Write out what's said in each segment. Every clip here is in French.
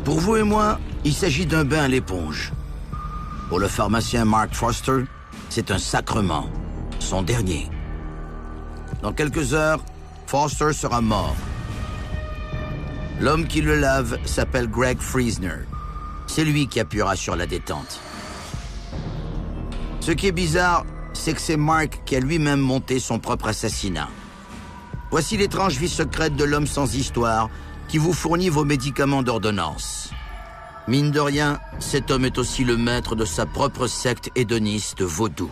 Pour vous et moi, il s'agit d'un bain à l'éponge. Pour le pharmacien Mark Foster, c'est un sacrement, son dernier. Dans quelques heures, Foster sera mort. L'homme qui le lave s'appelle Greg Friesner. C'est lui qui appuiera sur la détente. Ce qui est bizarre, c'est que c'est Mark qui a lui-même monté son propre assassinat. Voici l'étrange vie secrète de l'homme sans histoire qui vous fournit vos médicaments d'ordonnance. Mine de rien, cet homme est aussi le maître de sa propre secte hédoniste vaudou.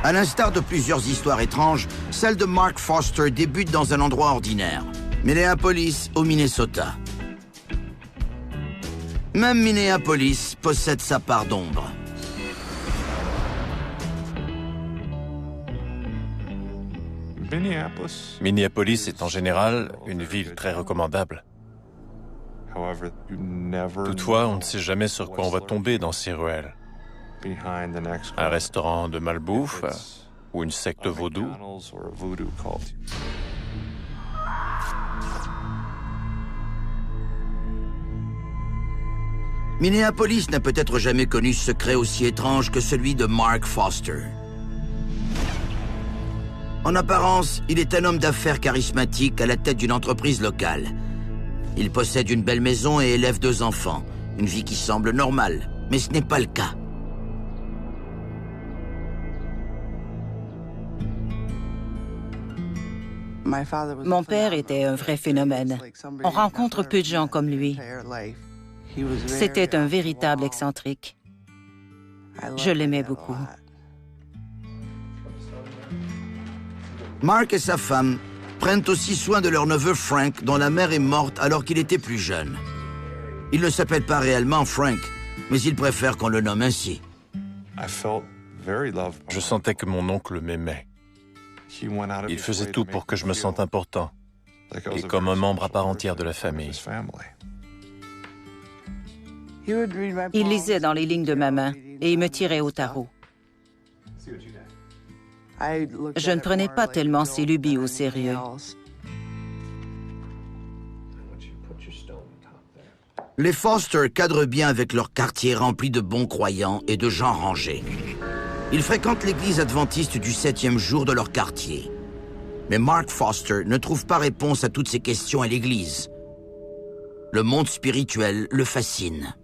À l'instar de plusieurs histoires étranges, celle de Mark Foster débute dans un endroit ordinaire, Minneapolis, au Minnesota. Même Minneapolis possède sa part d'ombre. Minneapolis est en général une ville très recommandable. Toutefois, on ne sait jamais sur quoi on va tomber dans ces ruelles. Un restaurant de malbouffe ou une secte vaudou. Minneapolis n'a peut-être jamais connu ce secret aussi étrange que celui de Mark Foster. En apparence, il est un homme d'affaires charismatique à la tête d'une entreprise locale. Il possède une belle maison et élève 2 enfants. Une vie qui semble normale, mais ce n'est pas le cas. Mon père était un vrai phénomène. On rencontre peu de gens comme lui. C'était un véritable excentrique. Je l'aimais beaucoup. Mark et sa femme prennent aussi soin de leur neveu Frank, dont la mère est morte alors qu'il était plus jeune. Il ne s'appelle pas réellement Frank, mais il préfère qu'on le nomme ainsi. Je sentais que mon oncle m'aimait. Il faisait tout pour que je me sente important, et comme un membre à part entière de la famille. Il lisait dans les lignes de ma main et il me tirait au tarot. Je ne prenais pas tellement ses lubies au sérieux. Les Foster cadrent bien avec leur quartier rempli de bons croyants et de gens rangés. Ils fréquentent l'église adventiste du 7e jour de leur quartier. Mais Mark Foster ne trouve pas réponse à toutes ces questions à l'église. Le monde spirituel le fascine.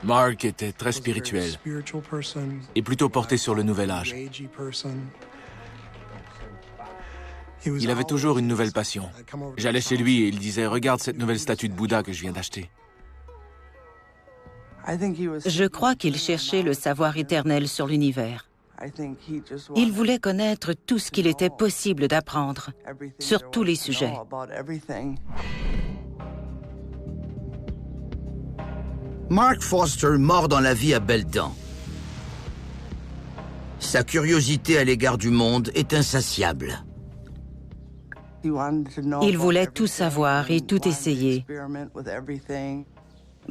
Mark était très spirituel et plutôt porté sur le nouvel âge. Il avait toujours une nouvelle passion. J'allais chez lui et il disait « Regarde cette nouvelle statue de Bouddha que je viens d'acheter. » Je crois qu'il cherchait le savoir éternel sur l'univers. Il voulait connaître tout ce qu'il était possible d'apprendre, sur tous les sujets. Mark Foster mord dans la vie à belles dents. Sa curiosité à l'égard du monde est insatiable. Il voulait tout savoir et tout essayer.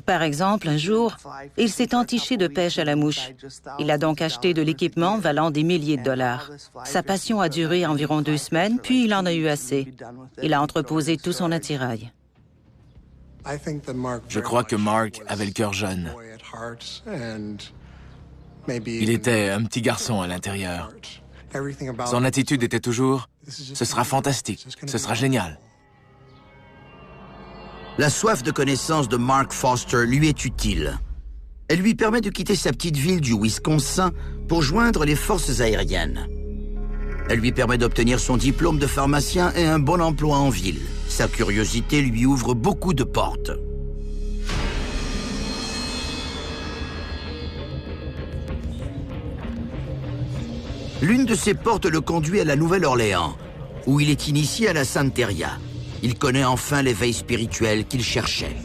Par exemple, un jour, il s'est entiché de pêche à la mouche. Il a donc acheté de l'équipement valant des milliers de dollars. Sa passion a duré environ 2 semaines, puis il en a eu assez. Il a entreposé tout son attirail. Je crois que Mark avait le cœur jeune. Il était un petit garçon à l'intérieur. Son attitude était toujours « Ce sera fantastique, ce sera génial ». La soif de connaissance de Mark Foster lui est utile. Elle lui permet de quitter sa petite ville du Wisconsin pour joindre les forces aériennes. Elle lui permet d'obtenir son diplôme de pharmacien et un bon emploi en ville. Sa curiosité lui ouvre beaucoup de portes. L'une de ces portes le conduit à la Nouvelle-Orléans, où il est initié à la Santeria. Il connaît enfin l'éveil spirituel qu'il cherchait.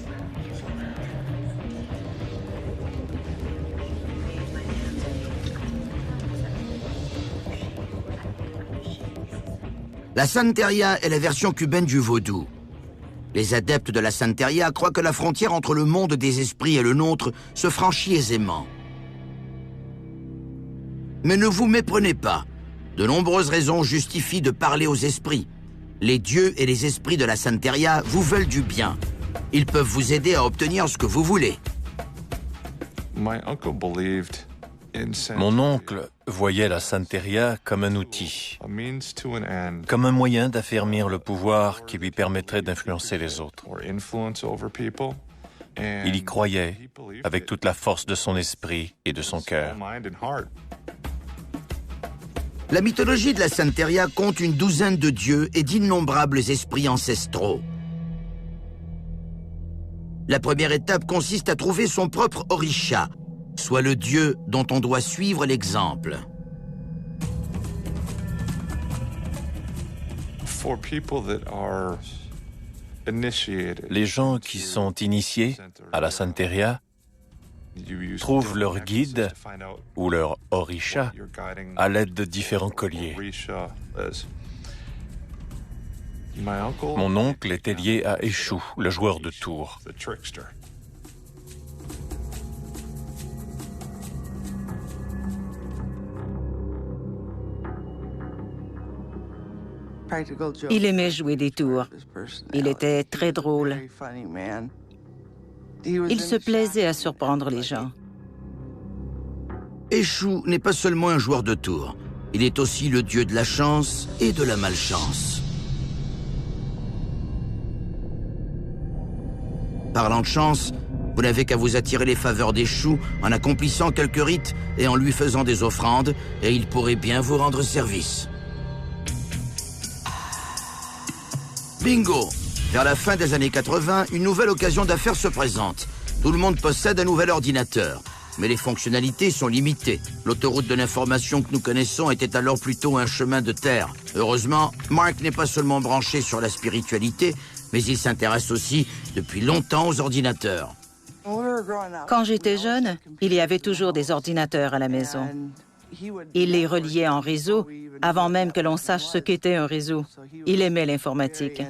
La Santeria est la version cubaine du vaudou. Les adeptes de la Santeria croient que la frontière entre le monde des esprits et le nôtre se franchit aisément. Mais ne vous méprenez pas. De nombreuses raisons justifient de parler aux esprits. Les dieux et les esprits de la Santeria vous veulent du bien. Ils peuvent vous aider à obtenir ce que vous voulez. Mon oncle voyait la Santeria comme un outil, comme un moyen d'affermir le pouvoir qui lui permettrait d'influencer les autres. Il y croyait avec toute la force de son esprit et de son cœur. La mythologie de la Santeria compte une douzaine de dieux et d'innombrables esprits ancestraux. La première étape consiste à trouver son propre orisha, soit le dieu dont on doit suivre l'exemple. Les gens qui sont initiés à la Santeria trouvent leur guide ou leur orisha à l'aide de différents colliers. Mon oncle était lié à Eshu, le joueur de tours. Il aimait jouer des tours. Il était très drôle. Il se plaisait à surprendre les gens. Eshu n'est pas seulement un joueur de tours. Il est aussi le dieu de la chance et de la malchance. Parlant de chance, vous n'avez qu'à vous attirer les faveurs d'Eshu en accomplissant quelques rites et en lui faisant des offrandes, et il pourrait bien vous rendre service. Bingo! Vers la fin des années 80, une nouvelle occasion d'affaires se présente. Tout le monde possède un nouvel ordinateur, mais les fonctionnalités sont limitées. L'autoroute de l'information que nous connaissons était alors plutôt un chemin de terre. Heureusement, Mark n'est pas seulement branché sur la spiritualité, mais il s'intéresse aussi depuis longtemps aux ordinateurs. Quand j'étais jeune, il y avait toujours des ordinateurs à la maison. Il les reliait en réseau avant même que l'on sache ce qu'était un réseau. Il aimait l'informatique.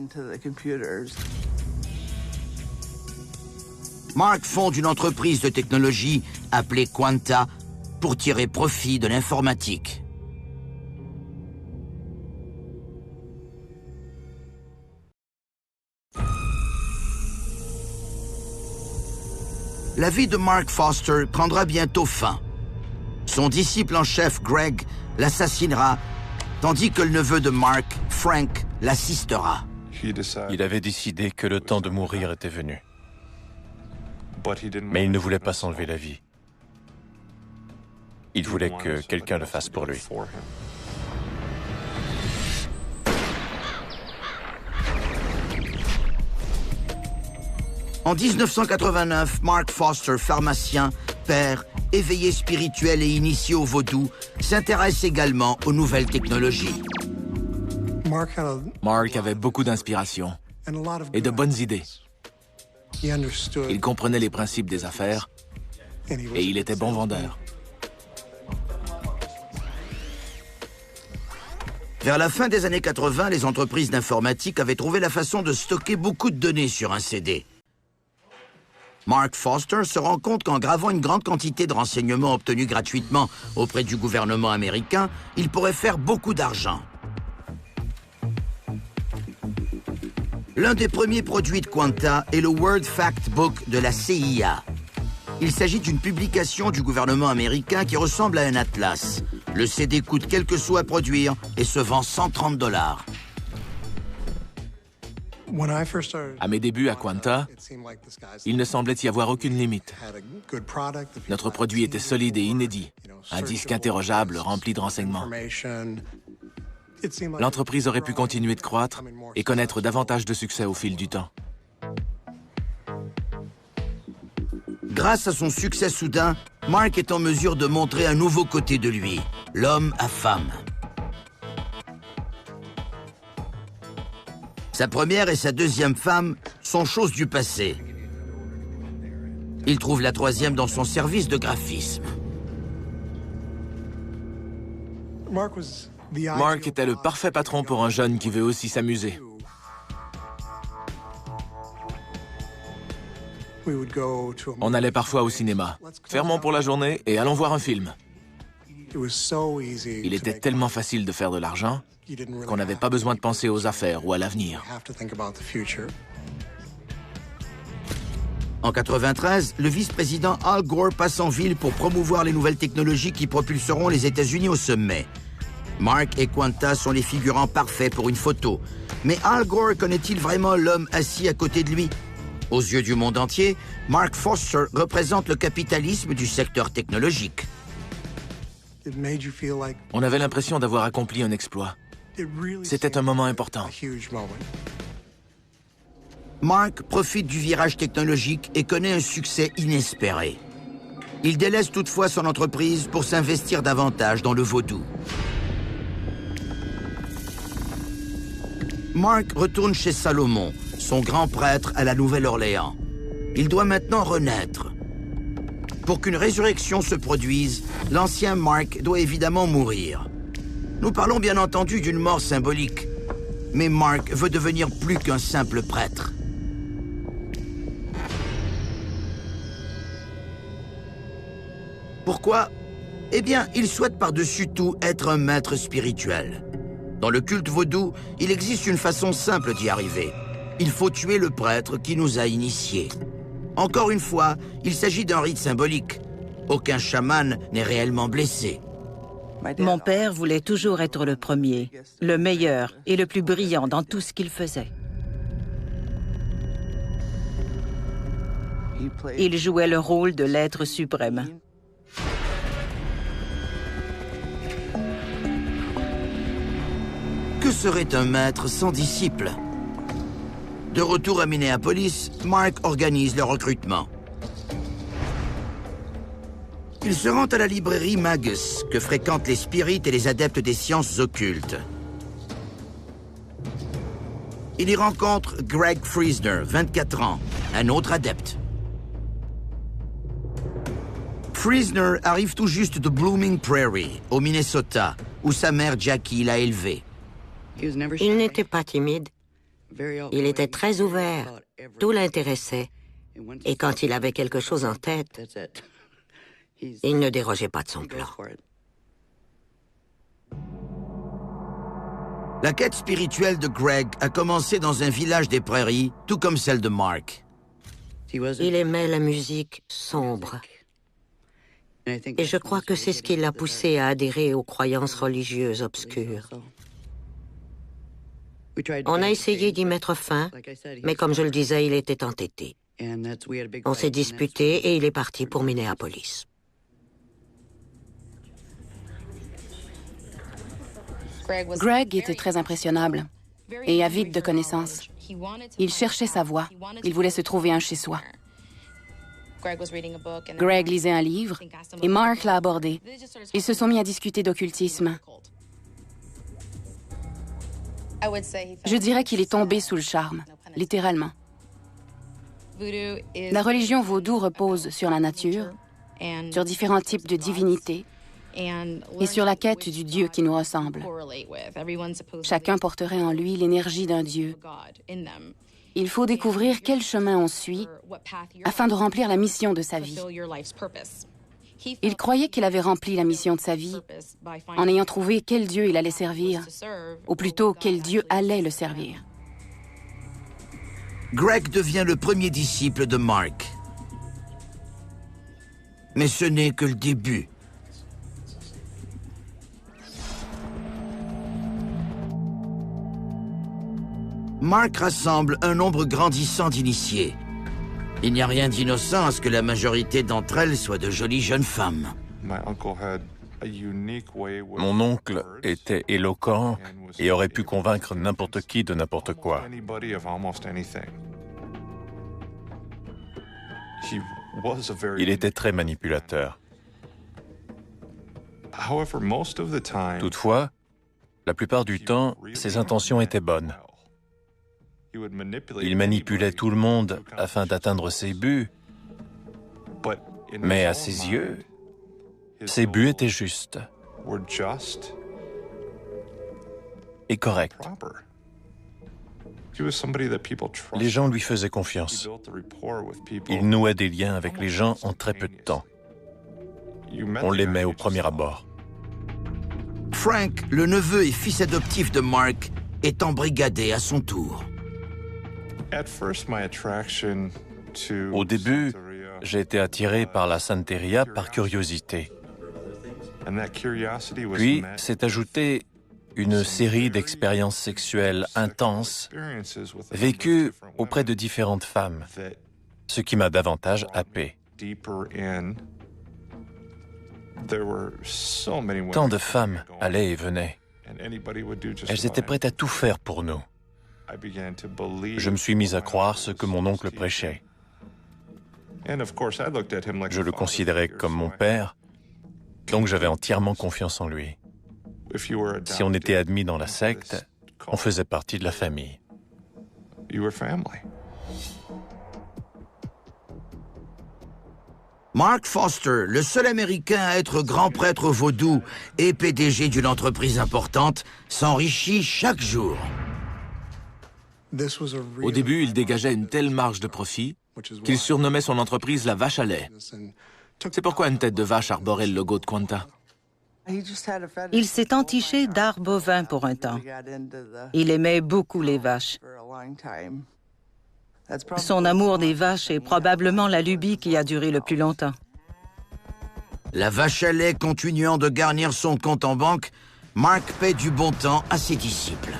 Mark fonde une entreprise de technologie appelée Quanta pour tirer profit de l'informatique. La vie de Mark Foster prendra bientôt fin. Son disciple en chef, Greg, l'assassinera, tandis que le neveu de Mark, Frank, l'assistera. Il avait décidé que le temps de mourir était venu. Mais il ne voulait pas s'enlever la vie. Il voulait que quelqu'un le fasse pour lui. En 1989, Mark Foster, pharmacien, père, éveillé spirituel et initié au vaudou, s'intéresse également aux nouvelles technologies. Mark avait beaucoup d'inspiration et de bonnes idées. Il comprenait les principes des affaires et il était bon vendeur. Vers la fin des années 80, les entreprises d'informatique avaient trouvé la façon de stocker beaucoup de données sur un CD. Mark Foster se rend compte qu'en gravant une grande quantité de renseignements obtenus gratuitement auprès du gouvernement américain, il pourrait faire beaucoup d'argent. L'un des premiers produits de Quanta est le Word Factbook de la CIA. Il s'agit d'une publication du gouvernement américain qui ressemble à un atlas. Le CD coûte quelques sous à produire et se vend 130 $. À mes débuts à Quanta, il ne semblait y avoir aucune limite. Notre produit était solide et inédit, un disque interrogeable rempli de renseignements. L'entreprise aurait pu continuer de croître et connaître davantage de succès au fil du temps. Grâce à son succès soudain, Mark est en mesure de montrer un nouveau côté de lui, l'homme à femme. Sa première et sa deuxième femme sont choses du passé. Il trouve la troisième dans son service de graphisme. Mark était le parfait patron pour un jeune qui veut aussi s'amuser. On allait parfois au cinéma. Fermons pour la journée et allons voir un film. Il était tellement facile de faire de l'argent qu'on n'avait pas besoin de penser aux affaires ou à l'avenir. En 1993, le vice-président Al Gore passe en ville pour promouvoir les nouvelles technologies qui propulseront les États-Unis au sommet. Mark et Quanta sont les figurants parfaits pour une photo. Mais Al Gore connaît-il vraiment l'homme assis à côté de lui? Aux yeux du monde entier, Mark Foster représente le capitalisme du secteur technologique. On avait l'impression d'avoir accompli un exploit. C'était un moment important. Mark profite du virage technologique et connaît un succès inespéré. Il délaisse toutefois son entreprise pour s'investir davantage dans le vaudou. Mark retourne chez Salomon, son grand prêtre à la Nouvelle-Orléans. Il doit maintenant renaître. Pour qu'une résurrection se produise, l'ancien Mark doit évidemment mourir. Nous parlons bien entendu d'une mort symbolique, mais Mark veut devenir plus qu'un simple prêtre. Pourquoi? Eh bien, il souhaite par-dessus tout être un maître spirituel. Dans le culte vaudou, il existe une façon simple d'y arriver. Il faut tuer le prêtre qui nous a initiés. Encore une fois, il s'agit d'un rite symbolique. Aucun chaman n'est réellement blessé. Mon père voulait toujours être le premier, le meilleur et le plus brillant dans tout ce qu'il faisait. Il jouait le rôle de l'être suprême. Que serait un maître sans disciple? De retour à Minneapolis, Mark organise le recrutement. Il se rend à la librairie Magus, que fréquentent les spirites et les adeptes des sciences occultes. Il y rencontre Greg Friesner, 24 ans, un autre adepte. Friesner arrive tout juste de Blooming Prairie, au Minnesota, où sa mère Jackie l'a élevé. Il n'était pas timide. Il était très ouvert. Tout l'intéressait. Et quand il avait quelque chose en tête, il ne dérogeait pas de son plan. La quête spirituelle de Greg a commencé dans un village des prairies, tout comme celle de Mark. Il aimait la musique sombre. Et je crois que c'est ce qui l'a poussé à adhérer aux croyances religieuses obscures. On a essayé d'y mettre fin, mais comme je le disais, il était entêté. On s'est disputé et il est parti pour Minneapolis. Greg était très impressionnable et avide de connaissances. Il cherchait sa voie. Il voulait se trouver un chez-soi. Greg lisait un livre et Mark l'a abordé. Ils se sont mis à discuter d'occultisme. Je dirais qu'il est tombé sous le charme, littéralement. La religion vaudou repose sur la nature, sur différents types de divinités et sur la quête du Dieu qui nous ressemble. Chacun porterait en lui l'énergie d'un Dieu. Il faut découvrir quel chemin on suit afin de remplir la mission de sa vie. Il croyait qu'il avait rempli la mission de sa vie en ayant trouvé quel Dieu il allait servir, ou plutôt quel Dieu allait le servir. Greg devient le premier disciple de Mark. Mais ce n'est que le début. Mark rassemble un nombre grandissant d'initiés. Il n'y a rien d'innocent à ce que la majorité d'entre elles soient de jolies jeunes femmes. Mon oncle était éloquent et aurait pu convaincre n'importe qui de n'importe quoi. Il était très manipulateur. Toutefois, la plupart du temps, ses intentions étaient bonnes. Il manipulait tout le monde afin d'atteindre ses buts, mais à ses yeux, ses buts étaient justes et corrects. Les gens lui faisaient confiance. Il nouait des liens avec les gens en très peu de temps. On l'aimait au premier abord. Frank, le neveu et fils adoptif de Mark, est embrigadé à son tour. Au début, j'ai été attiré par la Santeria par curiosité. Puis s'est ajoutée une série d'expériences sexuelles intenses vécues auprès de différentes femmes, ce qui m'a davantage happé. Tant de femmes allaient et venaient. Elles étaient prêtes à tout faire pour nous. Je me suis mis à croire ce que mon oncle prêchait. Je le considérais comme mon père, donc j'avais entièrement confiance en lui. Si on était admis dans la secte, on faisait partie de la famille. Mark Foster, le seul Américain à être grand prêtre vaudou et PDG d'une entreprise importante, s'enrichit chaque jour. Au début, il dégageait une telle marge de profit qu'il surnommait son entreprise la vache à lait. C'est pourquoi une tête de vache arborait le logo de Quanta. Il s'est entiché d'art bovin pour un temps. Il aimait beaucoup les vaches. Son amour des vaches est probablement la lubie qui a duré le plus longtemps. La vache à lait continuant de garnir son compte en banque, Mark paie du bon temps à ses disciples.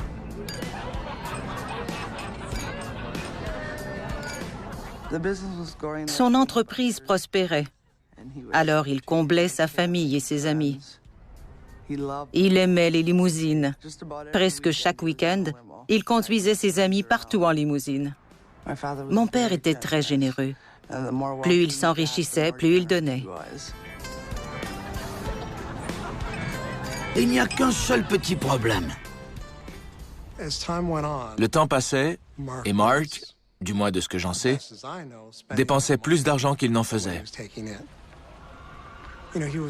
Son entreprise prospérait. Alors il comblait sa famille et ses amis. Il aimait les limousines. Presque chaque week-end, il conduisait ses amis partout en limousine. Mon père était très généreux. Plus il s'enrichissait, plus il donnait. Il n'y a qu'un seul petit problème. Le temps passait et Mark, du moins de ce que j'en sais, dépensait plus d'argent qu'il n'en faisait.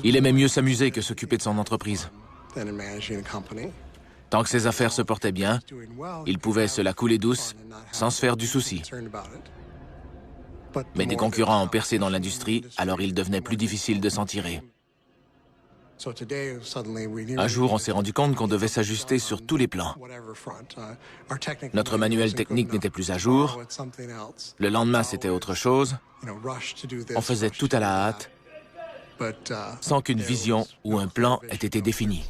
Il aimait mieux s'amuser que s'occuper de son entreprise. Tant que ses affaires se portaient bien, il pouvait se la couler douce sans se faire du souci. Mais des concurrents ont percé dans l'industrie, alors il devenait plus difficile de s'en tirer. Un jour, on s'est rendu compte qu'on devait s'ajuster sur tous les plans. Notre manuel technique n'était plus à jour. Le lendemain, c'était autre chose. On faisait tout à la hâte, sans qu'une vision ou un plan ait été défini.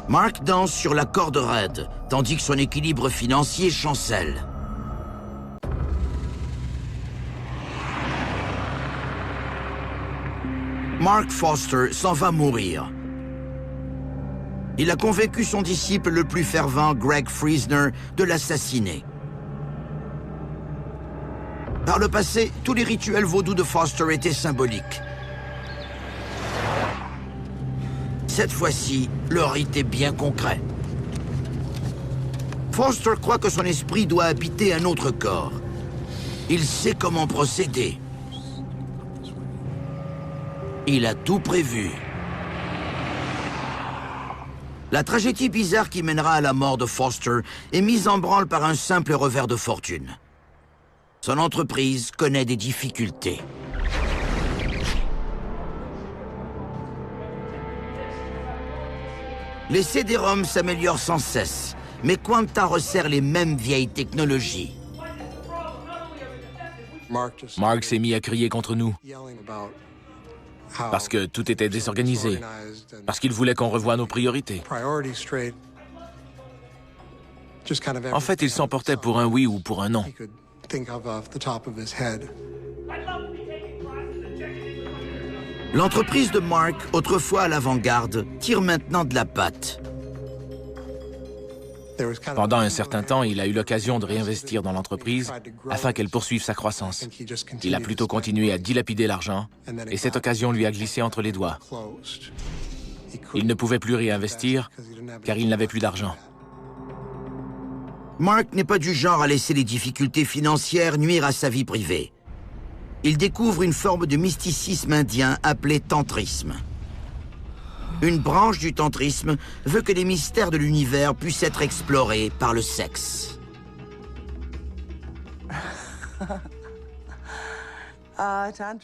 Mark danse sur la corde raide, tandis que son équilibre financier chancelle. Mark Foster s'en va mourir. Il a convaincu son disciple le plus fervent, Greg Friesner, de l'assassiner. Par le passé, tous les rituels vaudous de Foster étaient symboliques. Cette fois-ci, le rite est bien concret. Foster croit que son esprit doit habiter un autre corps. Il sait comment procéder. Il a tout prévu. La tragédie bizarre qui mènera à la mort de Foster est mise en branle par un simple revers de fortune. Son entreprise connaît des difficultés. Les CD-ROM s'améliorent sans cesse, mais Quanta resserre les mêmes vieilles technologies. Mark s'est mis à crier contre nous, parce que tout était désorganisé, parce qu'il voulait qu'on revoie nos priorités. En fait, il s'emportait pour un oui ou pour un non. L'entreprise de Mark, autrefois à l'avant-garde, tire maintenant de la patte. Pendant un certain temps, il a eu l'occasion de réinvestir dans l'entreprise afin qu'elle poursuive sa croissance. Il a plutôt continué à dilapider l'argent et cette occasion lui a glissé entre les doigts. Il ne pouvait plus réinvestir car il n'avait plus d'argent. Mark n'est pas du genre à laisser les difficultés financières nuire à sa vie privée. Il découvre une forme de mysticisme indien appelé tantrisme. Une branche du tantrisme veut que les mystères de l'univers puissent être explorés par le sexe.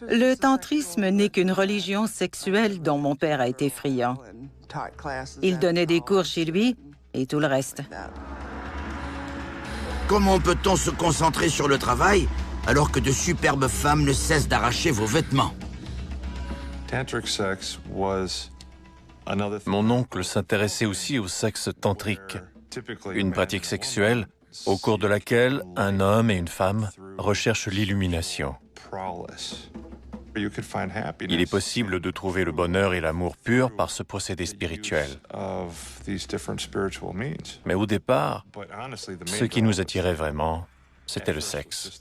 Le tantrisme n'est qu'une religion sexuelle dont mon père a été friand. Il donnait des cours chez lui et tout le reste. Comment peut-on se concentrer sur le travail alors que de superbes femmes ne cessent d'arracher vos vêtements? Mon oncle s'intéressait aussi au sexe tantrique, une pratique sexuelle au cours de laquelle un homme et une femme recherchent l'illumination. Il est possible de trouver le bonheur et l'amour pur par ce procédé spirituel. Mais au départ, ce qui nous attirait vraiment, c'était le sexe.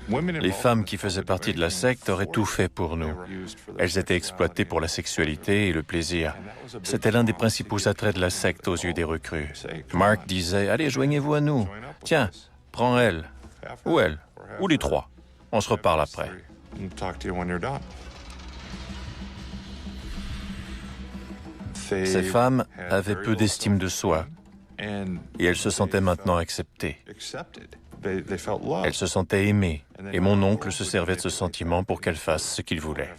Les femmes qui faisaient partie de la secte auraient tout fait pour nous. Elles étaient exploitées pour la sexualité et le plaisir. C'était l'un des principaux attraits de la secte aux yeux des recrues. Mark disait « Allez, joignez-vous à nous. Tiens, prends elle, ou les trois. On se reparle après. » Ces femmes avaient peu d'estime de soi et elles se sentaient maintenant acceptées. Elles se sentaient aimées et mon oncle se servait de ce sentiment pour qu'elles fassent ce qu'il voulait.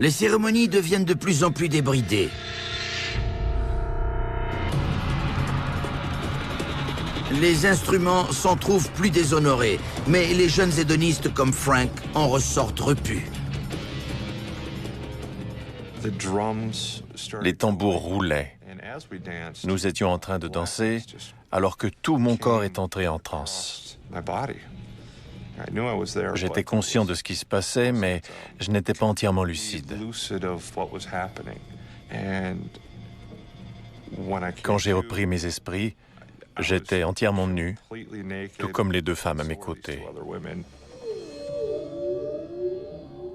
Les cérémonies deviennent de plus en plus débridées. Les instruments s'en trouvent plus déshonorés, mais les jeunes hédonistes comme Frank en ressortent repus. Les tambours roulaient. Nous étions en train de danser alors que tout mon corps est entré en transe. J'étais conscient de ce qui se passait, mais je n'étais pas entièrement lucide. Quand j'ai repris mes esprits, j'étais entièrement nu, tout comme les deux femmes à mes côtés.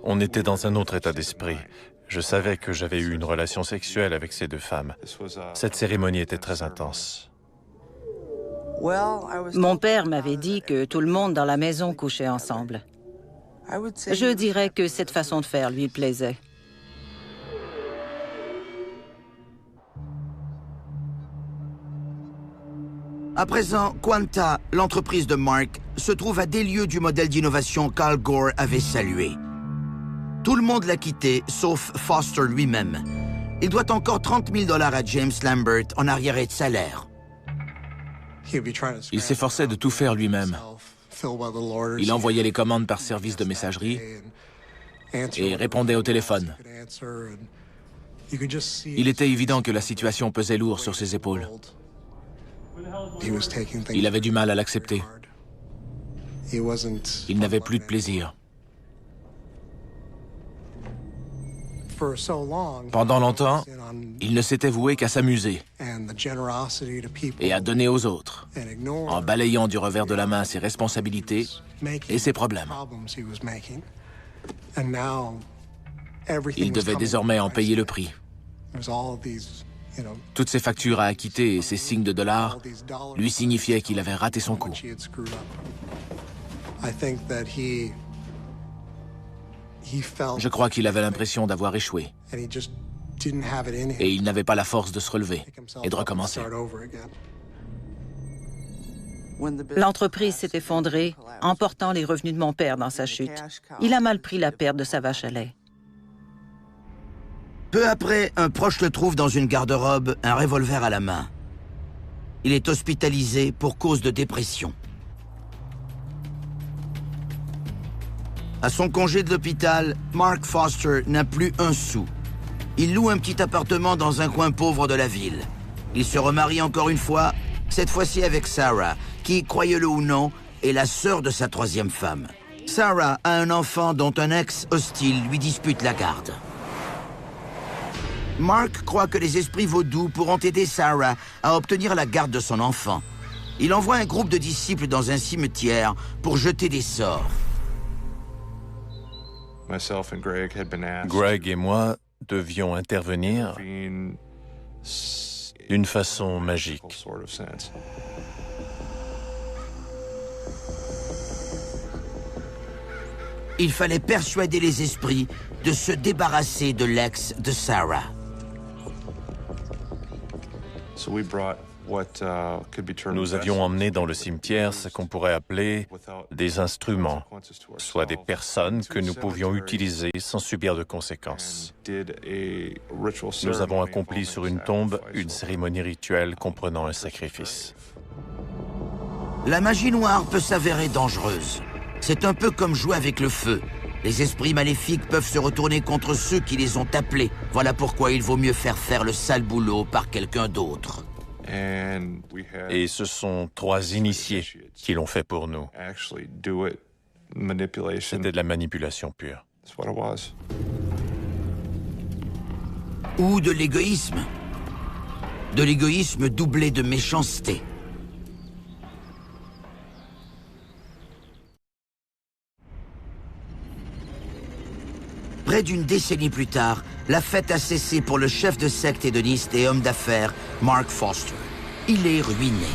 On était dans un autre état d'esprit. Je savais que j'avais eu une relation sexuelle avec ces deux femmes. Cette cérémonie était très intense. Mon père m'avait dit que tout le monde dans la maison couchait ensemble. Je dirais que cette façon de faire lui plaisait. À présent, Quanta, l'entreprise de Mark, se trouve à des lieues du modèle d'innovation qu'Al Gore avait salué. Tout le monde l'a quitté, sauf Foster lui-même. Il doit encore 30 000 $ à James Lambert en arriéré de salaire. Il s'efforçait de tout faire lui-même. Il envoyait les commandes par service de messagerie et répondait au téléphone. Il était évident que la situation pesait lourd sur ses épaules. Il avait du mal à l'accepter. Il n'avait plus de plaisir. Pendant longtemps, il ne s'était voué qu'à s'amuser et à donner aux autres, en balayant du revers de la main ses responsabilités et ses problèmes. Il devait désormais en payer le prix. Toutes ces factures à acquitter et ces signes de dollars lui signifiaient qu'il avait raté son coup. Je crois qu'il avait l'impression d'avoir échoué. Et il n'avait pas la force de se relever et de recommencer. L'entreprise s'est effondrée, emportant les revenus de mon père dans sa chute. Il a mal pris la perte de sa vache à lait. Peu après, un proche le trouve dans une garde-robe, un revolver à la main. Il est hospitalisé pour cause de dépression. À son congé de l'hôpital, Mark Foster n'a plus un sou. Il loue un petit appartement dans un coin pauvre de la ville. Il se remarie encore une fois, cette fois-ci avec Sarah, qui, croyez-le ou non, est la sœur de sa troisième femme. Sarah a un enfant dont un ex hostile lui dispute la garde. Mark croit que les esprits vaudous pourront aider Sarah à obtenir la garde de son enfant. Il envoie un groupe de disciples dans un cimetière pour jeter des sorts. Greg et moi devions intervenir d'une façon magique. Il fallait persuader les esprits de se débarrasser de l'ex de Sarah. Nous avions emmené dans le cimetière ce qu'on pourrait appeler des instruments, soit des personnes que nous pouvions utiliser sans subir de conséquences. Nous avons accompli sur une tombe une cérémonie rituelle comprenant un sacrifice. La magie noire peut s'avérer dangereuse. C'est un peu comme jouer avec le feu. Les esprits maléfiques peuvent se retourner contre ceux qui les ont appelés. Voilà pourquoi il vaut mieux faire le sale boulot par quelqu'un d'autre. Et ce sont 3 initiés qui l'ont fait pour nous. C'était de la manipulation pure. Ou de l'égoïsme. De l'égoïsme doublé de méchanceté. Près d'une décennie plus tard, la fête a cessé pour le chef de secte hédoniste et homme d'affaires, Mark Foster. Il est ruiné.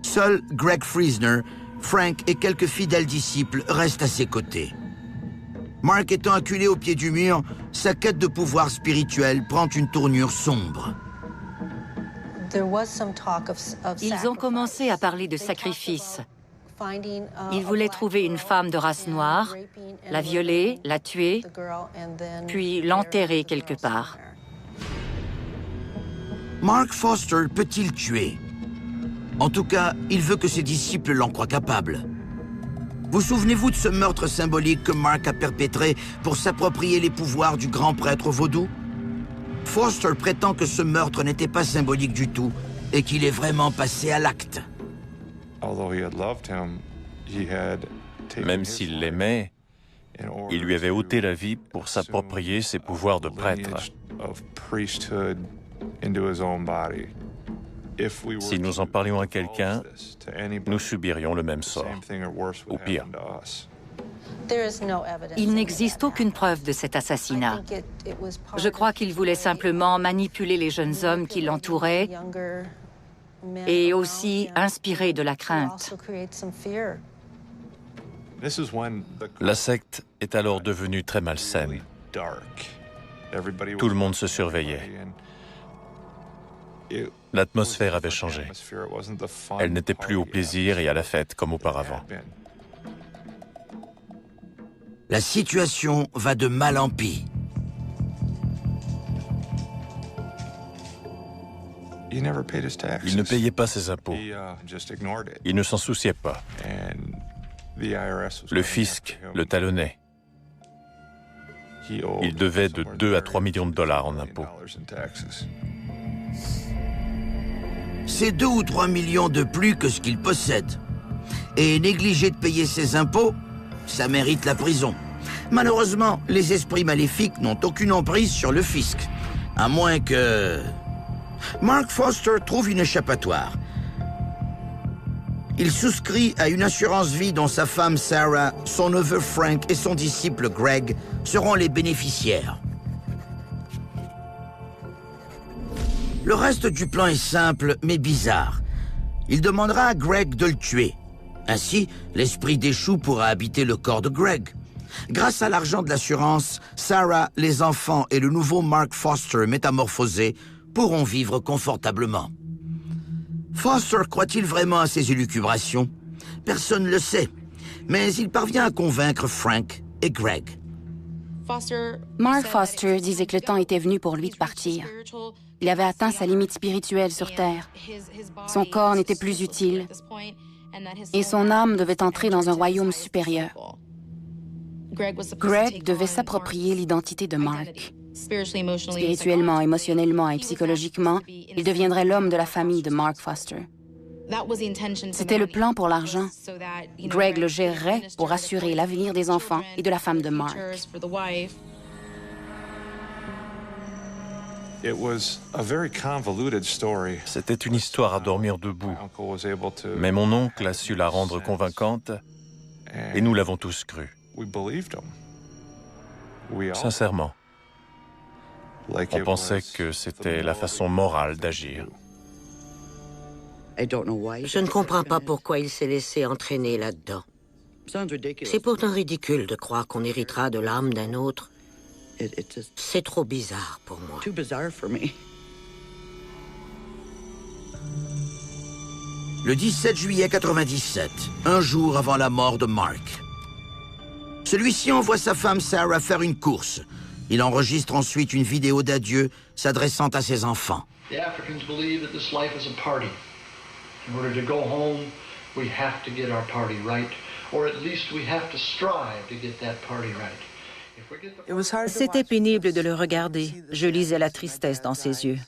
Seuls Greg Friesner, Frank et quelques fidèles disciples restent à ses côtés. Mark étant acculé au pied du mur, sa quête de pouvoir spirituel prend une tournure sombre. Ils ont commencé à parler de sacrifice. Ils voulaient trouver une femme de race noire, la violer, la tuer, puis l'enterrer quelque part. Mark Foster peut-il tuer? En tout cas, il veut que ses disciples l'en croient capable. Vous souvenez-vous de ce meurtre symbolique que Mark a perpétré pour s'approprier les pouvoirs du grand prêtre vaudou? Foster prétend que ce meurtre n'était pas symbolique du tout et qu'il est vraiment passé à l'acte. Même s'il l'aimait, il lui avait ôté la vie pour s'approprier ses pouvoirs de prêtre. Si nous en parlions à quelqu'un, nous subirions le même sort, ou pire. Il n'existe aucune preuve de cet assassinat. Je crois qu'il voulait simplement manipuler les jeunes hommes qui l'entouraient et aussi inspirer de la crainte. La secte est alors devenue très malsaine. Tout le monde se surveillait. L'atmosphère avait changé. Elle n'était plus au plaisir et à la fête comme auparavant. La situation va de mal en pis. Il ne payait pas ses impôts. Il ne s'en souciait pas. Le fisc le talonnait. Il devait de 2 à 3 millions de dollars en impôts. C'est 2 ou 3 millions de plus que ce qu'il possède. Et négliger de payer ses impôts, ça mérite la prison. Malheureusement, les esprits maléfiques n'ont aucune emprise sur le fisc. À moins que... Mark Foster trouve une échappatoire. Il souscrit à une assurance vie dont sa femme Sarah, son neveu Frank et son disciple Greg seront les bénéficiaires. Le reste du plan est simple, mais bizarre. Il demandera à Greg de le tuer. Ainsi, l'esprit déchu pourra habiter le corps de Greg. Grâce à l'argent de l'assurance, Sarah, les enfants et le nouveau Mark Foster métamorphosé pourront vivre confortablement. Foster croit-il vraiment à ses élucubrations? Personne ne le sait, mais il parvient à convaincre Frank et Greg. Mark Foster disait que le temps était venu pour lui de partir. Il avait atteint sa limite spirituelle sur Terre. Son corps n'était plus utile et son âme devait entrer dans un royaume supérieur. Greg devait s'approprier l'identité de Mark. Spirituellement, émotionnellement et psychologiquement, il deviendrait l'homme de la famille de Mark Foster. C'était le plan pour l'argent. Greg le gérerait pour assurer l'avenir des enfants et de la femme de Mark. C'était une histoire à dormir debout, mais mon oncle a su la rendre convaincante Et nous l'avons tous cru. Sincèrement. On pensait que c'était la façon morale d'agir. Je ne comprends pas pourquoi il s'est laissé entraîner là-dedans. C'est pourtant ridicule de croire qu'on héritera de l'âme d'un autre. C'est trop bizarre pour moi. Le 17 juillet 97, un jour avant la mort de Mark. Celui-ci envoie sa femme Sarah faire une course. Il enregistre ensuite une vidéo d'adieu s'adressant à ses enfants. The Africans believe that this life is a party. In order to go home, we have to get our party right, or at least we have to strive to get that party right. C'était pénible de le regarder. Je lisais la tristesse dans ses yeux.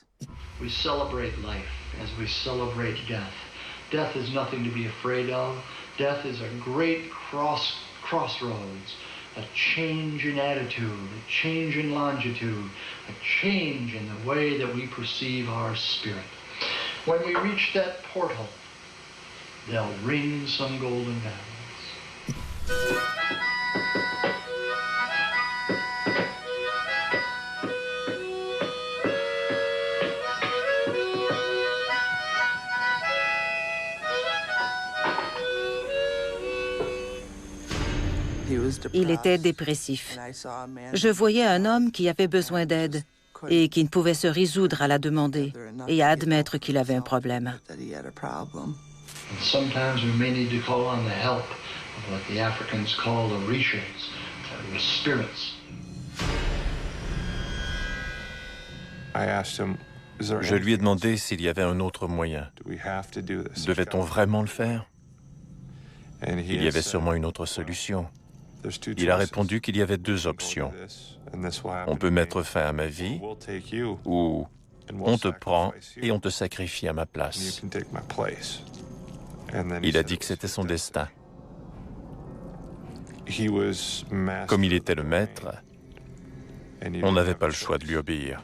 We celebrate life as we celebrate death. Death is nothing to be afraid of. Death is a great crossroads, a change in attitude, a change in longitude, a change in the way that we perceive our spirit. When we reach that portal, they'll ring some golden bells. Il était dépressif. Je voyais un homme qui avait besoin d'aide et qui ne pouvait se résoudre à la demander et à admettre qu'il avait un problème. And sometimes we may need to call on the help of what the Africans call the orishas, the spirits. Je lui ai demandé s'il y avait un autre moyen. Devait-on vraiment le faire? Il y avait sûrement une autre solution. Il a répondu qu'il y avait deux options. On peut mettre fin à ma vie, ou on te prend et on te sacrifie à ma place. Il a dit que c'était son destin. Comme il était le maître, on n'avait pas le choix de lui obéir.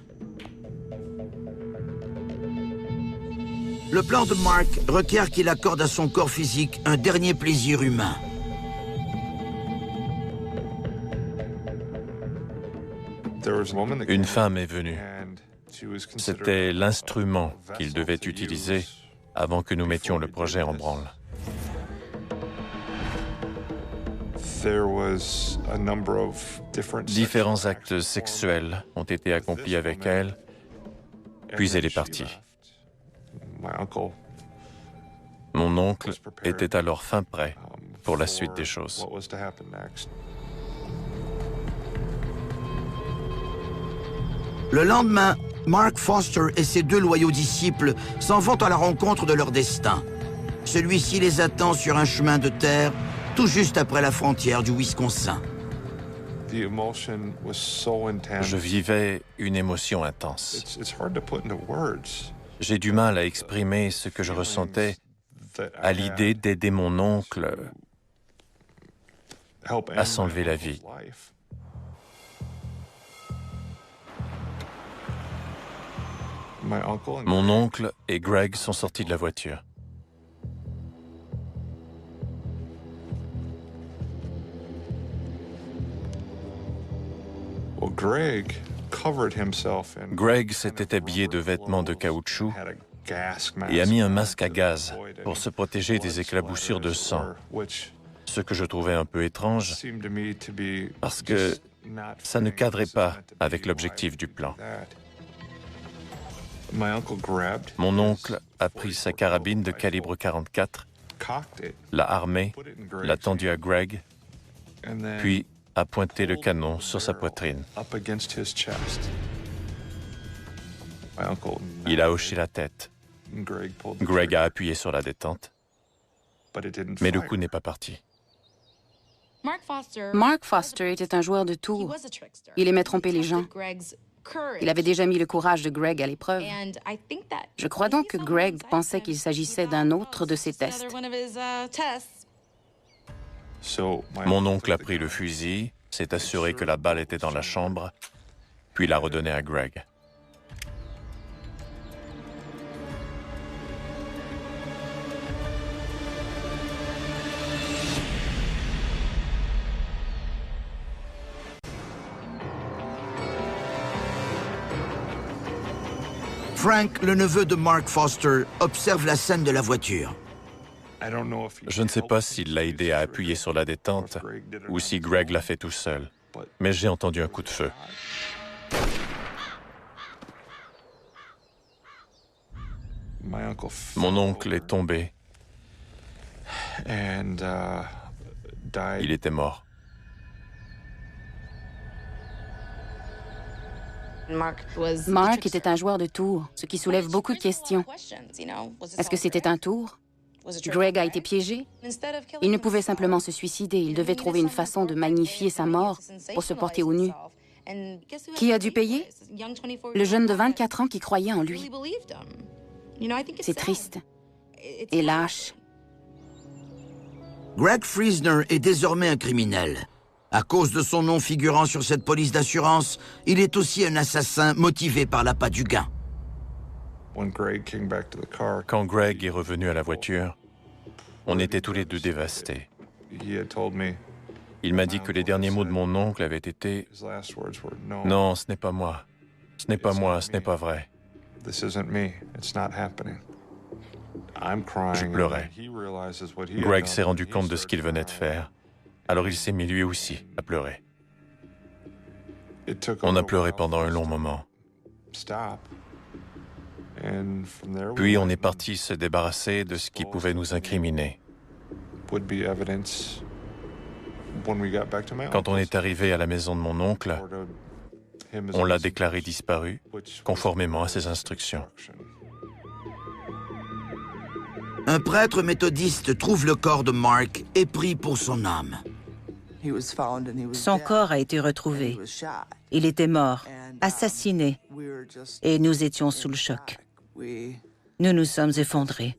Le plan de Mark requiert qu'il accorde à son corps physique un dernier plaisir humain. Une femme est venue. C'était l'instrument qu'il devait utiliser avant que nous mettions le projet en branle. Différents actes sexuels ont été accomplis avec elle, puis elle est partie. Mon oncle était alors fin prêt pour la suite des choses. Le lendemain, Mark Foster et ses deux loyaux disciples s'en vont à la rencontre de leur destin. Celui-ci les attend sur un chemin de terre, tout juste après la frontière du Wisconsin. Je vivais une émotion intense. J'ai du mal à exprimer ce que je ressentais à l'idée d'aider mon oncle à s'enlever la vie. Mon oncle et Greg sont sortis de la voiture. Greg s'était habillé de vêtements de caoutchouc et a mis un masque à gaz pour se protéger des éclaboussures de sang, ce que je trouvais un peu étrange parce que ça ne cadrait pas avec l'objectif du plan. Mon oncle a pris sa carabine de calibre 44, l'a armée, l'a tendue à Greg, puis a pointé le canon sur sa poitrine. Il a hoché la tête. Greg a appuyé sur la détente, mais le coup n'est pas parti. Mark Foster était un joueur de tours. Il aimait tromper les gens. Il avait déjà mis le courage de Greg à l'épreuve. Je crois donc que Greg pensait qu'il s'agissait d'un autre de ses tests. Mon oncle a pris le fusil, s'est assuré que la balle était dans la chambre, puis l'a redonnée à Greg. Frank, le neveu de Mark Foster, observe la scène de la voiture. Je ne sais pas s'il l'a aidé à appuyer sur la détente ou si Greg l'a fait tout seul, mais j'ai entendu un coup de feu. Mon oncle est tombé. Il était mort. Mark était un joueur de tours, ce qui soulève beaucoup de questions. Est-ce que c'était un tour? Greg a été piégé? Il ne pouvait simplement se suicider, il devait trouver une façon de magnifier sa mort pour se porter au nu. Qui a dû payer? Le jeune de 24 ans qui croyait en lui. C'est triste et lâche. Greg Friesner est désormais un criminel. À cause de son nom figurant sur cette police d'assurance, il est aussi un assassin motivé par l'appât du gain. Quand Greg est revenu à la voiture, on était tous les deux dévastés. Il m'a dit que les derniers mots de mon oncle avaient été « Non, ce n'est pas moi. Ce n'est pas moi, ce n'est pas vrai. » Je pleurais. Greg s'est rendu compte de ce qu'il venait de faire. Alors il s'est mis lui aussi à pleurer. On a pleuré pendant un long moment. Puis on est parti se débarrasser de ce qui pouvait nous incriminer. Quand on est arrivé à la maison de mon oncle, on l'a déclaré disparu, conformément à ses instructions. Un prêtre méthodiste trouve le corps de Mark et prie pour son âme. Son corps a été retrouvé. Il était mort, assassiné, et nous étions sous le choc. Nous nous sommes effondrés.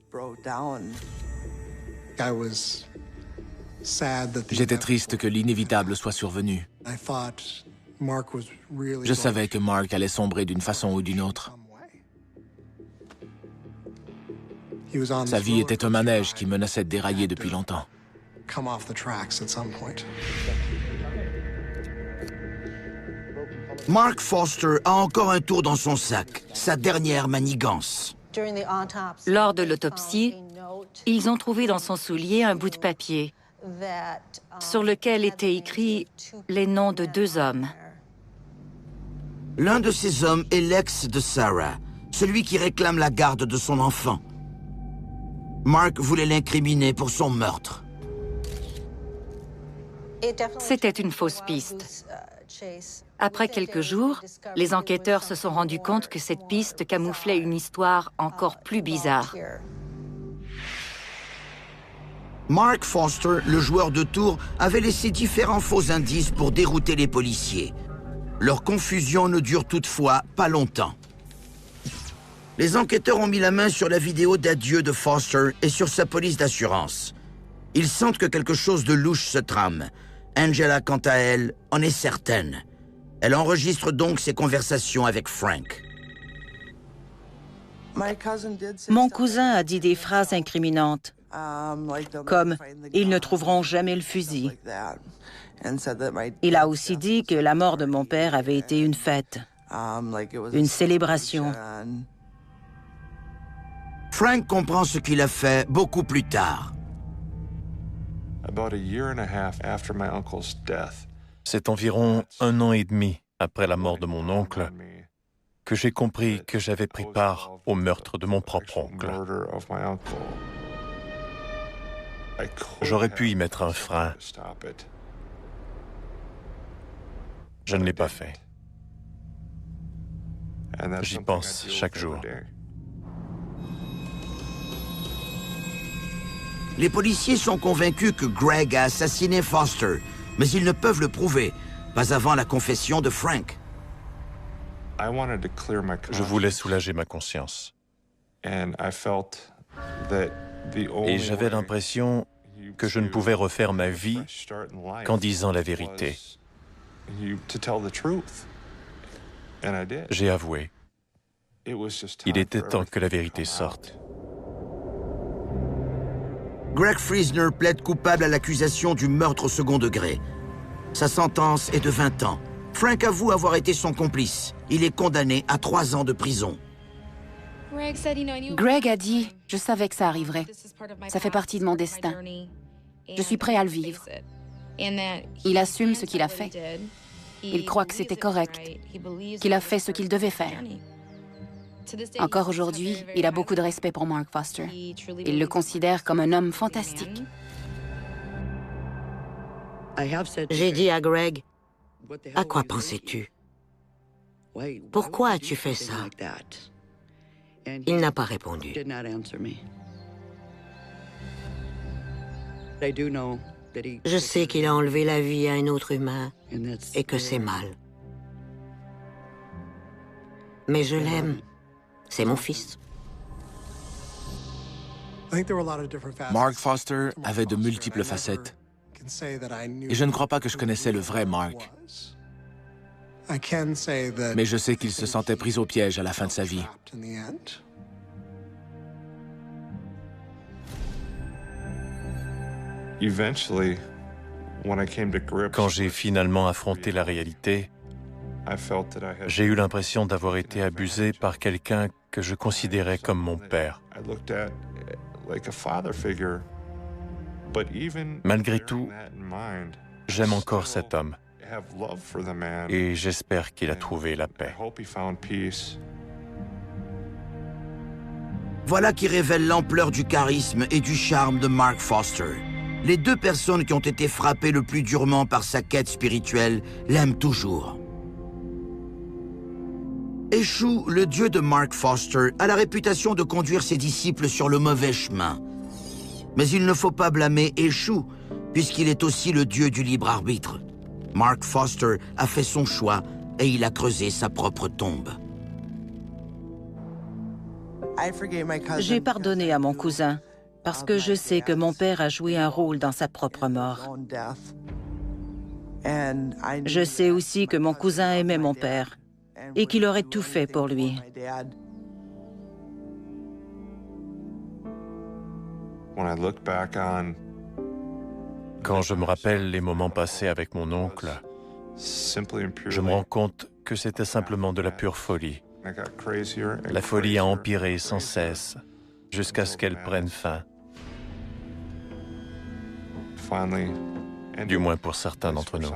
J'étais triste que l'inévitable soit survenu. Je savais que Mark allait sombrer d'une façon ou d'une autre. Sa vie était un manège qui menaçait de dérailler depuis longtemps. Mark Foster a encore un tour dans son sac, sa dernière manigance. Lors de l'autopsie, ils ont trouvé dans son soulier un bout de papier sur lequel étaient écrits les noms de 2 hommes. L'un de ces hommes est l'ex de Sarah, celui qui réclame la garde de son enfant. Mark voulait l'incriminer pour son meurtre. C'était une fausse piste. Après quelques jours, les enquêteurs se sont rendus compte que cette piste camouflait une histoire encore plus bizarre. Mark Foster, le joueur de tours, avait laissé différents faux indices pour dérouter les policiers. Leur confusion ne dure toutefois pas longtemps. Les enquêteurs ont mis la main sur la vidéo d'adieu de Foster et sur sa police d'assurance. Ils sentent que quelque chose de louche se trame. Angela, quant à elle, en est certaine. Elle enregistre donc ses conversations avec Frank. Mon cousin a dit des phrases incriminantes, comme « Ils ne trouveront jamais le fusil ». Il a aussi dit que la mort de mon père avait été une fête, une célébration. Frank comprend ce qu'il a fait beaucoup plus tard. C'est environ 1 an et demi après la mort de mon oncle que j'ai compris que j'avais pris part au meurtre de mon propre oncle. J'aurais pu y mettre un frein. Je ne l'ai pas fait. J'y pense chaque jour. Les policiers sont convaincus que Greg a assassiné Foster, mais ils ne peuvent le prouver, pas avant la confession de Frank. Je voulais soulager ma conscience. Et j'avais l'impression que je ne pouvais refaire ma vie qu'en disant la vérité. J'ai avoué. Il était temps que la vérité sorte. Greg Friesner plaide coupable à l'accusation du meurtre au second degré. Sa sentence est de 20 ans. Frank avoue avoir été son complice. Il est condamné à 3 ans de prison. Greg a dit « Je savais que ça arriverait. Ça fait partie de mon destin. Je suis prêt à le vivre. » Il assume ce qu'il a fait. Il croit que c'était correct, qu'il a fait ce qu'il devait faire. Encore aujourd'hui, il a beaucoup de respect pour Mark Foster. Il le considère comme un homme fantastique. J'ai dit à Greg, « À quoi pensais-tu? Pourquoi as-tu fait ça? » Il n'a pas répondu. Je sais qu'il a enlevé la vie à un autre humain et que c'est mal. Mais je l'aime. C'est mon fils. Mark Foster avait de multiples facettes. Et je ne crois pas que je connaissais le vrai Mark. Mais je sais qu'il se sentait pris au piège à la fin de sa vie. Quand j'ai finalement affronté la réalité, j'ai eu l'impression d'avoir été abusé par quelqu'un que je considérais comme mon père. Malgré tout, j'aime encore cet homme et j'espère qu'il a trouvé la paix. Voilà qui révèle l'ampleur du charisme et du charme de Mark Foster. Les deux personnes qui ont été frappées le plus durement par sa quête spirituelle l'aiment toujours. Eshu, le dieu de Mark Foster, a la réputation de conduire ses disciples sur le mauvais chemin. Mais il ne faut pas blâmer Eshu, puisqu'il est aussi le dieu du libre arbitre. Mark Foster a fait son choix et il a creusé sa propre tombe. J'ai pardonné à mon cousin parce que je sais que mon père a joué un rôle dans sa propre mort. Je sais aussi que mon cousin aimait mon père et qu'il aurait tout fait pour lui. Quand je me rappelle les moments passés avec mon oncle, je me rends compte que c'était simplement de la pure folie. La folie a empiré sans cesse jusqu'à ce qu'elle prenne fin. Du moins pour certains d'entre nous.